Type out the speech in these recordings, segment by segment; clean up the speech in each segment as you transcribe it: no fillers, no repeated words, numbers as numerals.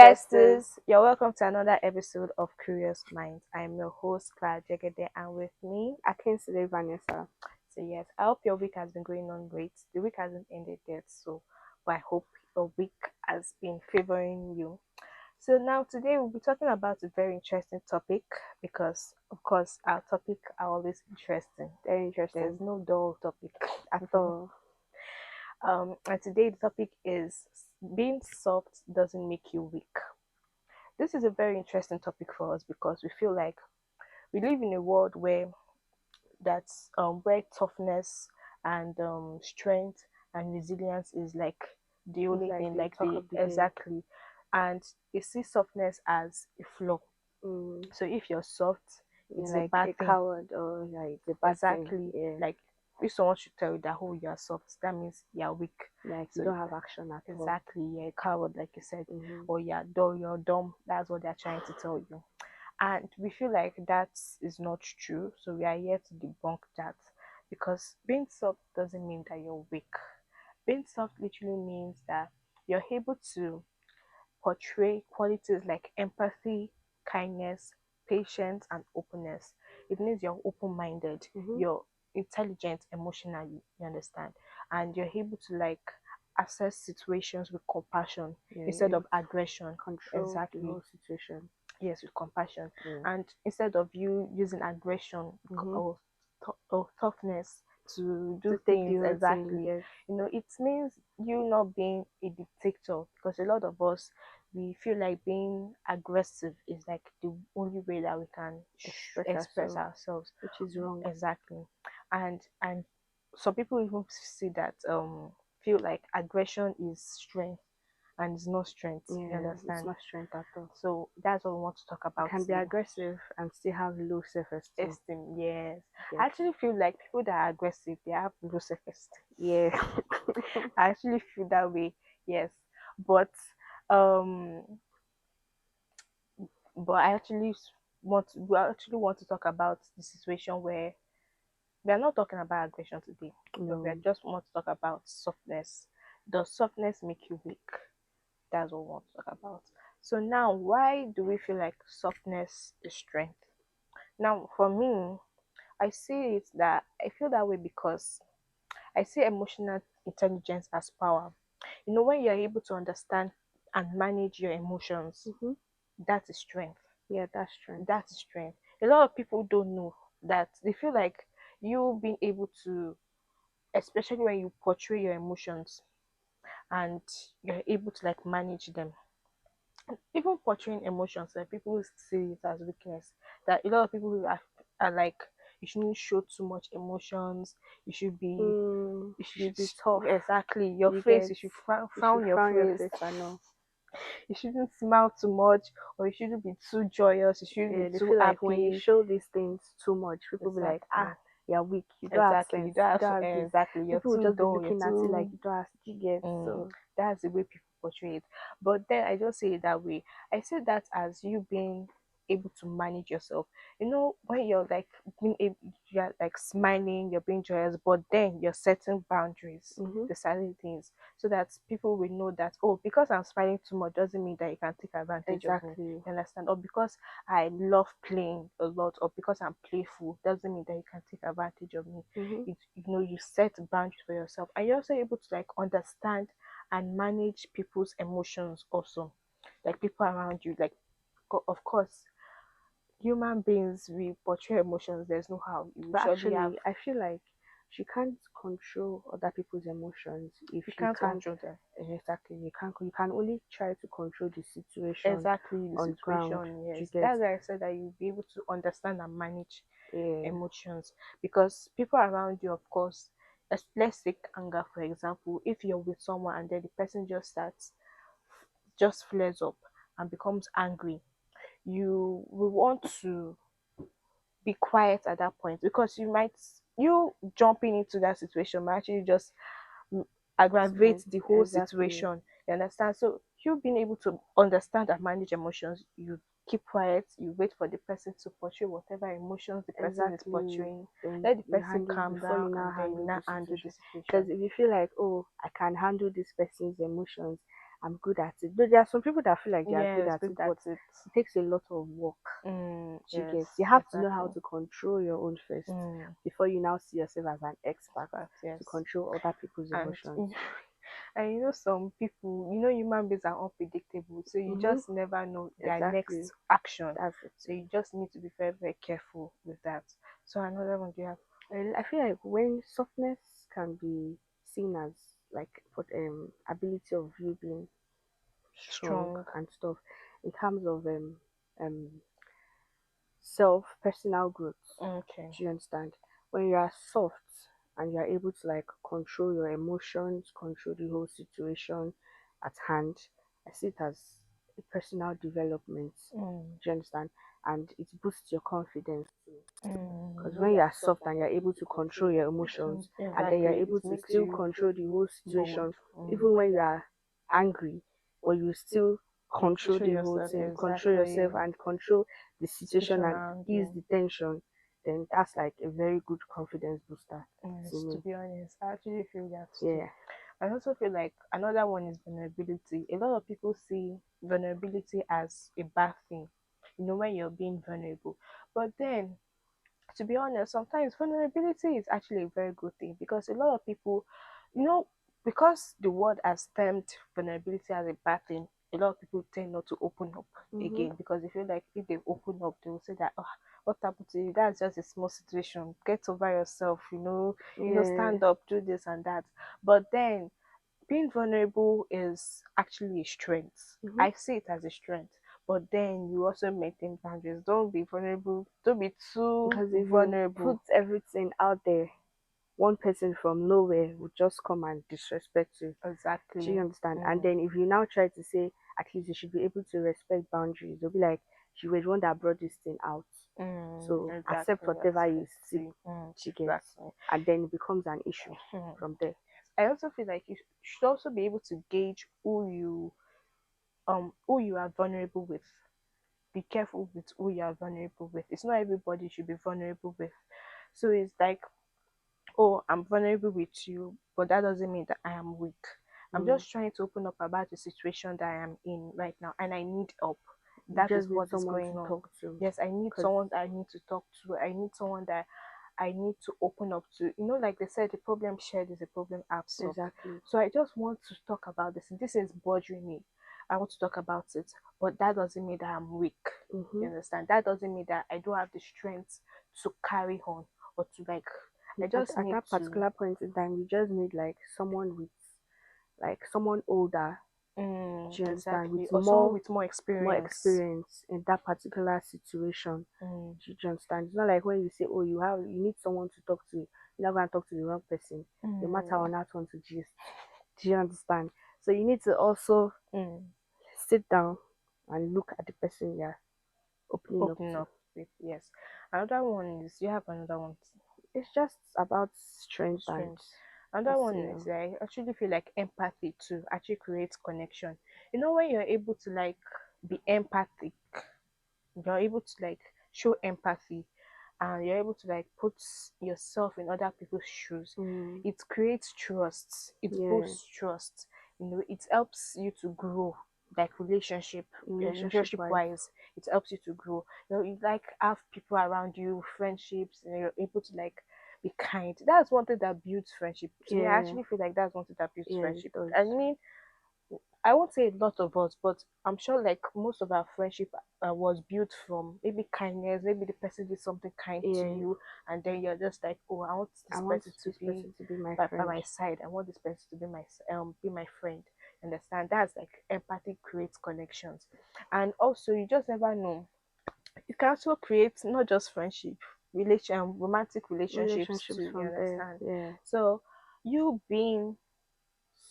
besties, you're welcome to another episode of Curious Minds. I'm your host, Clara Jegede, and with me, Today, Vanessa. so yes, I hope your week has been going on great. The week hasn't ended yet, but I hope your week has been favoring you. So now today we'll be talking about a very interesting topic because, of course, our topic are always interesting. Very interesting. There's no dull topic at all. And today the topic is being soft doesn't make you weak. This is a very interesting topic for us because we feel like we live in a world where toughness and strength and resilience is like the only thing, the like talk the of the day. exactly, and they see softness as a flaw. So if you're soft, it's a like bad a thing. coward or like the bad Exactly. thing. Yeah. Like if someone should tell you that, oh, you're soft, that means you're weak. Like So you don't have action at all. exactly, you're a coward, like you said, Mhm. or you're dumb. That's what they're trying to tell you. And we feel like that is not true. So we are here to debunk that because being soft doesn't mean that you're weak. Being soft literally means that you're able to portray qualities like empathy, kindness, patience, and openness. It means you're open minded, Mhm. you're intelligent emotionally, you understand, and you're able to like assess situations with compassion Yeah, instead able of to aggression. control the Exactly. whole situation. Yes, with compassion. Yeah. And instead of you using aggression Mhm. or toughness to To do take the things whole thing. exactly, Yes. it means you not being a dictator because a lot of us we feel like being aggressive is like the only way that we can Express express ourselves, ourselves. which is wrong. Exactly. And some people even see that feel like aggression is strength and it's not strength. You Yeah, it's understand? not strength at all. So that's what we want to talk You about can be today. aggressive and still have low self-esteem. Esteem, yes. I Yes. actually feel like people that are aggressive, they have low self-esteem. Yeah. I actually feel that way, yes. But um, but I actually want to talk about the situation where we are not talking about aggression today, but we are No. just want to talk about softness. Does softness make you weak? That's what we want to talk about. So now, why do we feel like softness is strength? Now, for me, I see it that I feel that way because I see emotional intelligence as power. When you're able to understand and manage your emotions, Mhm. that is strength. Yeah, that's strength. That's strength. A lot of people don't know that. They feel like you being able to, especially when you portray your emotions and you're able to like manage them. Even portraying emotions, like people see it as weakness. That a lot of people are like, you shouldn't show too much emotions. You should be, you You should should be tough. exactly your You face. get You should you should frown your frown your face. face. I know. You shouldn't smile too much, or you shouldn't be too joyous. You shouldn't be Yeah, they too feel like when you happy. show these things too much, people be like, Exactly. you're weak. You don't have Exactly. You sense. don't You have don't have this. exactly. You're People will too just be dull. You're looking at you like too. you don't have you get. Mm, So that's the way people portray it. But then I just say it that way. I say that as you being able to manage yourself. When you're like being able, you're like smiling, you're being joyous, but then you're setting boundaries, mhm. the certain things, so that people will know that, oh, because I'm smiling too much doesn't mean that you can take advantage of me. Exactly. You understand? Or because I love playing a lot, or because I'm playful, doesn't mean that you can take advantage of me. Mhm. You set boundaries for yourself, and you're also able to like understand and manage people's emotions also, like people around you. Like, of course, human beings, we portray emotions. There's no how you But surely have. actually, I feel like you can't control other people's emotions if You you can't can't. control them. Exactly, you can't. You can only try to control the situation Exactly, the on ground. situation. You Yes, get. that's why I said that you'll be able to understand and manage Yeah. emotions, because people around you, of course, let's take anger for example. If you're with someone and then the person just flares up and becomes angry, you will want to be quiet at that point, because you jumping into that situation might actually just mm, aggravate the whole Exactly. situation. You understand? So you being able to understand and manage emotions, you keep quiet, you wait for the person to portray whatever emotions the person is Exactly. portraying, Then let the you person handle calm before you down, now and then you handle now the handle the situation. Because situation. if you feel like, oh, I can handle this person's emotions, I'm good at it. But there are some people that feel like they are good Yes, at good it, at but it. it takes a lot of work. You Yes, get, you have to know how exactly. to control your own first Mm, before you now see yourself as an expert but to yes. control other people's And emotions. and some people, human beings are unpredictable, so you Mm-hmm. just never know their Exactly. next action. That's the So thing. you just need to be very, very careful with that. So another one, do you have I feel like when softness can be seen as like for ability of you being strong strong? and stuff in terms of self personal growth. Okay. Do you understand? When you are soft and you are able to like control your emotions, control the whole situation at hand, I see it as a personal development. Mm, Do you understand? And it boosts your confidence too. Because when when you you are are soft soft and and you're you're able able to to control control your your emotions, emotions, and then you're exactly, it able to makes still you control the whole bold. situation, even when you are angry, but you still control Control the whole yourself, thing, control exactly. yourself and control the situation Situation and around ease you. the tension, then that's like a very good confidence booster to Yes, to me. be honest, I actually feel that too. Yeah. I also feel like another one is vulnerability. A lot of people see vulnerability as a bad thing, when you're being vulnerable. But then, to be honest, sometimes vulnerability is actually a very good thing because a lot of people, you know, because the world has termed vulnerability as a bad thing, a lot of people tend not to open up Mm-hmm. again because they feel like if they open up, they will say that, oh, what happened to you? That's just a small situation. Get over yourself, Yeah. stand up, do this and that. But then being vulnerable is actually a strength. Mm-hmm. I see it as a strength. But then you also maintain boundaries. Don't be vulnerable. Don't be too Because if you put vulnerable. everything out there, one person from nowhere would just come and disrespect you. Do you Exactly. understand? And Mm, then if you now try to say at least you should be able to respect boundaries, they'll be like, you were the one that brought this thing out. So accept exactly. whatever you see, Accepting. she gets, Exactly. and then it becomes an issue Mm. from there. I also feel like you should also be able to gauge who you are vulnerable with. Be careful with who you are vulnerable with. It's not everybody you should be vulnerable with. So it's like, oh, I'm vulnerable with you, but that doesn't mean that I am weak. I'm Mm. just trying to open up about the situation that I am in right now, and I need help. You That is just need what is someone to going on. talk to, Yes, I need because someone that I need to talk to. I need someone that I need to open up to. Like they said, the problem shared is a problem half solved. exactly. So I just want to talk about this. This is bothering me. I want to talk about it, but that doesn't mean that I'm weak. Mm-hmm. You understand? That doesn't mean that I don't have the strength to carry on or to like. I just At need that to. particular point in time, you just need like someone with, like someone older. Do you understand? Exactly. With Or someone more with more more experience. experience in that particular situation. Mm, Do you understand? It's not like when you say, oh, you need someone to talk to, you're not gonna talk to the wrong person, no matter how mm, not want to gist. Do you understand? So you need to also mm. sit down and look at the person you're opening up Open to. up with, yes. Another one is, you have another one. It's just about strength and Strength. Another just one is, I actually feel like empathy too actually creates connection. When you're able to like be empathic, you're able to like show empathy, and you're able to like put yourself in other people's shoes. mm, It creates trust. It yeah, boosts trust. It helps you to grow, like relationship relationship wise. wise. It helps you to grow. You like have people around you, friendships, and you're able to like be kind. That's one thing that builds friendship. To me, I Yeah, actually feel like that's one thing that builds yeah, it friendship. does. I mean, I won't say a lot of us, but I'm sure like most of our friendship was built from maybe kindness. Maybe the person did something kind to Yeah, you, and then you're just like, oh, I want I this want person to this be person to be my by friend. my side. I want this person to be my friend. Understand? That's like empathy creates connections, and also you just never know. You can also create not just friendship, romantic relationships Relationships too. You from there, understand? yeah. So you being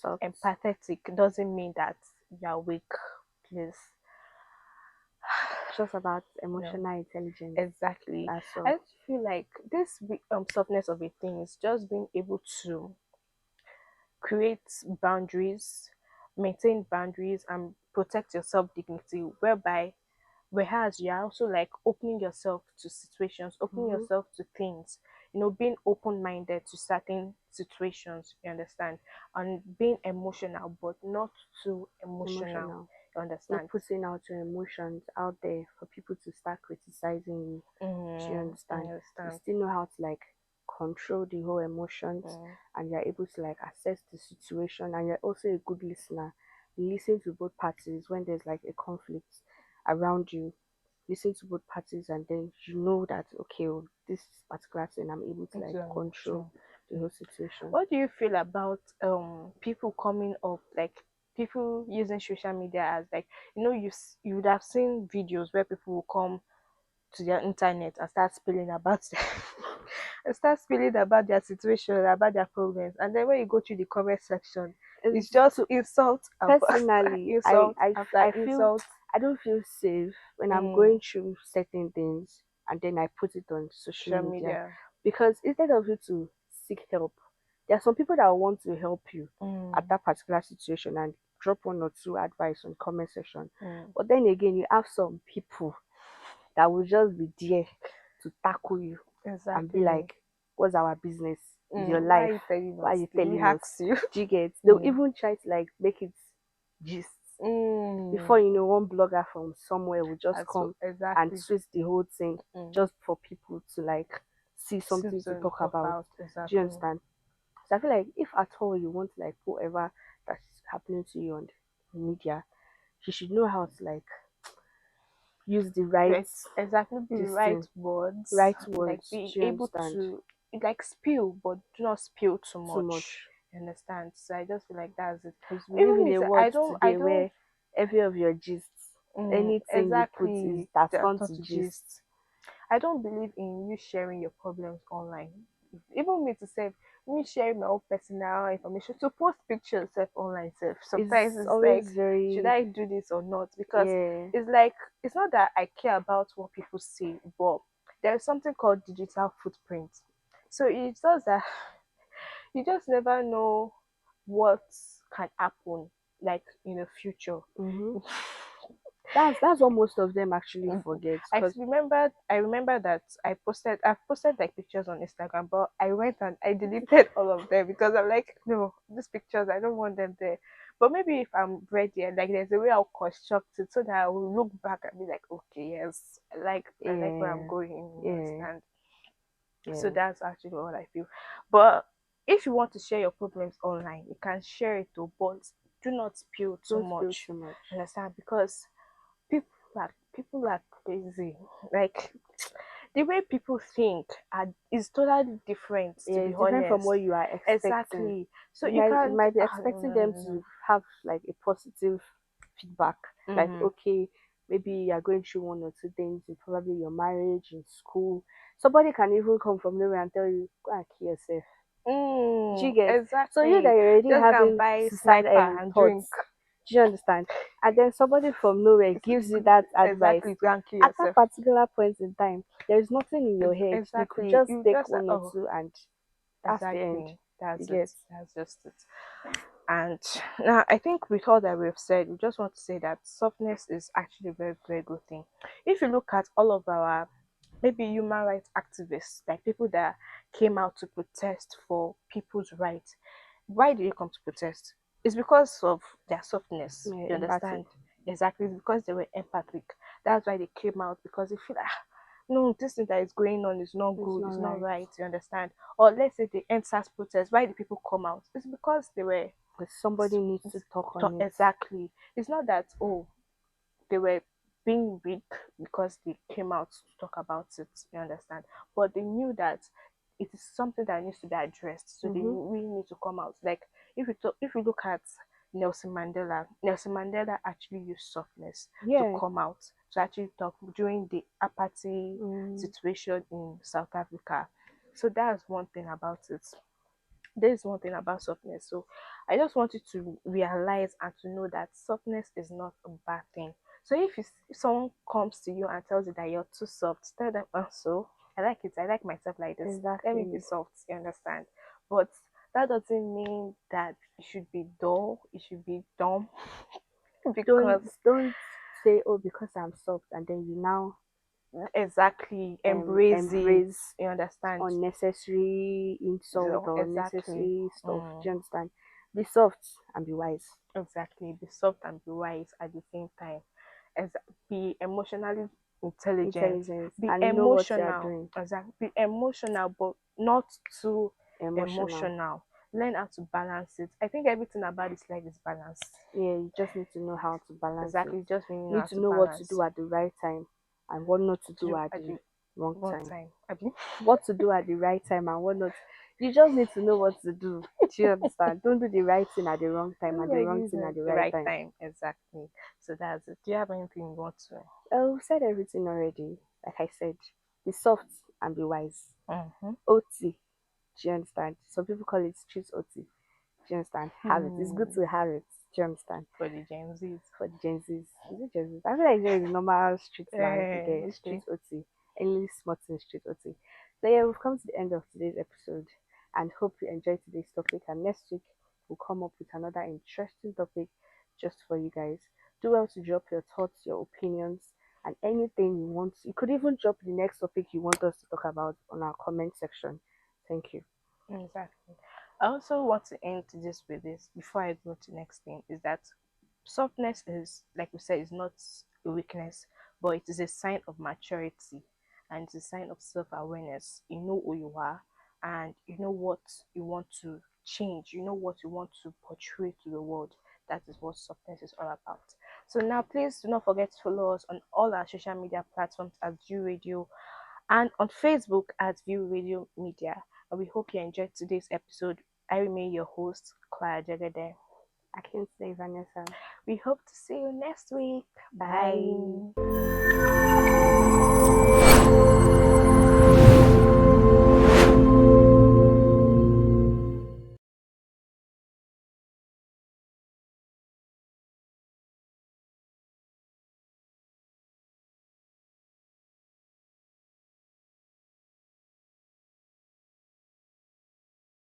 Soft. empathetic doesn't mean that you're weak. Please, It's just about no, emotional intelligence. exactly. That's I all. just feel like this softness of a thing is just being able to create boundaries, maintain boundaries, and protect your self dignity, whereby whereas you're also like opening yourself to situations, opening Mm-hmm. yourself to things. being open-minded to certain situations, you understand, and being emotional but not too emotional, Emotional. you Not understand. putting out your emotions out there for people to start criticizing you. Do you I understand? You understand. still know how to like control the whole emotions, Mm, and you're able to like assess the situation, and you're also a good listener. You listen to both parties when there's like a conflict around you. Listen to both parties, and then you know that okay, oh, this particular thing I'm able to into like control emotion. the whole situation. What do you feel about people coming up, like people using social media as, like, you would have seen videos where people will come to their internet and start spilling about and start spilling about their situation, about their problems, and then when you go to the comment section, it's It's just to insult after personally, insult after I feel insult. I don't feel safe when I'm Mm, going through certain things and then I put it on social social media, media. because instead of you to seek help, there are some people that want to help you at Mm, that particular situation and drop one or two advice on comment section. mm, But then again, you have some people that will just be there to tackle you and be exactly. like, "What's our business? Is your Why are life? you telling Why are us? you Did we telling us?" hacks you? Do you get? They'll Mm, even try to like make it gist. Before mm, you know, one blogger from somewhere will just that's come and exactly. twist the whole thing Mm, just for people to like see something to to talk talk about. about Do you exactly. understand? So I feel like if at all you want to like whatever that's happening to you on the media, you should know how to like use the right Right, exactly, the this right thing, words, right like words. being Do you able understand? to, like, spill, but do not spill too Too much. much. You understand? So I just feel like that's it. Because we live Even in me, a sef, world I today don't. where every of your gists, anything you put is Exactly. that's They're turned taught to to gist. gist. I don't believe in you sharing your problems online. Even me to say, me sharing my own personal information to post pictures self online self. Sometimes It's it's like, always should very I do this or not? Because yeah. it's like, it's not that I care about what people say, but there is something called digital footprint. So it's just that you just never know what can happen, like in the future. Mm-hmm. That's what most of them actually forget. Cause I remember that I've posted like pictures on Instagram, but I went and I deleted all of them because I'm like, no, these pictures, I don't want them there. But maybe if I'm ready and like there's a way I'll construct it so that I will look back and be like, okay, yes, I like where I'm yeah, going, you yeah, understand? So yeah. that's actually what I feel. But if you want to share your problems online, you can share it too, but do not spill too Don't spill much. too much. Understand? Because people are crazy. Like, the way people think is totally different, to Yeah, be it's different from honest. what you are expecting. Exactly. So you You can't, might be no, expecting no, them no, to have like a positive feedback. no. Like, Mm-hmm. okay, maybe you're going through one or two things in probably your marriage, in school. Somebody can even come from nowhere and tell you, go and kill yourself. Do you get? So you that Exactly. you're already Just go and having buy suicide sniper and drink. thoughts. Do you understand? And then somebody from nowhere It's, gives you that advice. exactly, go and kill At that yourself. particular point in time, there is nothing in your head. You could Exactly. just You take just one or oh, two and that's the end. exactly. You That's it. get? That's just it. And now I think with all that we've said, we just want to say that softness is actually a very, very good thing. If you look at all of our maybe human rights activists, like people that came out to protest for people's rights, why do they come to protest? It's because of their softness. Yeah, You empathy. understand? Exactly. It's because they were empathic. That's why they came out, because they feel like, no, this thing that is going on is not It's good, not it's not right. right, you understand? Or let's say the NSAS protest, why do people come out? It's because they were But somebody needs to talk on it. exactly. It's not that, oh, they were being weak because they came out to talk about it, you understand? But they knew that it is something that needs to be addressed, so they Mm-hmm. really need to come out. Like, if you look at Nelson Mandela actually used softness to Yeah. come out to actually talk during the apathy Mm. situation in South Africa. So that's one thing about it. There is one thing about softness. So I just want you to realize and to know that softness is not a bad thing. So if someone comes to you and tells you that you're too soft, tell them, oh, so I like it. I like myself like this. Let me be Exactly. soft. You understand? But that doesn't mean that you should be dull. You should be dumb Don't because don't say, oh, because I'm soft, and then you now exactly embrace it. embrace You understand? unnecessary insult So or exactly. unnecessary stuff. Do Mm, you understand? Be soft and be wise. exactly. Be soft and be wise at the same time. As be emotionally intelligent. Intelligence Be and know what you are emotional. doing. Exactly. Be emotional, but not too Emotional. emotional. Learn how to balance it. I think everything about this life is balanced. Yeah, you just need to know how to balance it. Exactly. Just meaning You how need to to know what to balance do at the right time and what not to to do do at at the the wrong one time. time. Abi? What to do at the right time and what not. You just need to know what to do. Do you understand? Don't do the right thing at the wrong time and the Like wrong this thing at is the the right right time. time. Exactly. So that's it. Do you have anything you want to? Oh, we've said everything already. Like I said, be soft and be wise. Mm-hmm. OT. Do you understand? Some people call it street OT. Do you understand? Have it. It's good Hmm. to have it. Do you understand? For the Gen Zs. For the Gen Zs. Is it Gen Zs? I feel like there is normal street slang. Okay, street Okay. OT. Any smart thing street OT. So yeah, we've come to the end of today's episode and hope you enjoyed today's topic. And next week we'll come up with another interesting topic just for you guys. Do well to drop your thoughts, your opinions, and anything you want. You could even drop the next topic you want us to talk about on our comment section. Thank you. Exactly. I also want to end this with this before I go to next thing is that softness is, like we said, is not a weakness, but it is a sign of maturity and it's a sign of self awareness. You know who you are and you know what you want to change, you know what you want to portray to the world. That is what softness is all about. So now please do not forget to follow us on all our social media platforms at View Radio and on Facebook at View Radio Media. And we hope you enjoyed today's episode. I remain your host, Clara Jagade. I can say Vanessa. We hope to see you next week. Bye. Bye.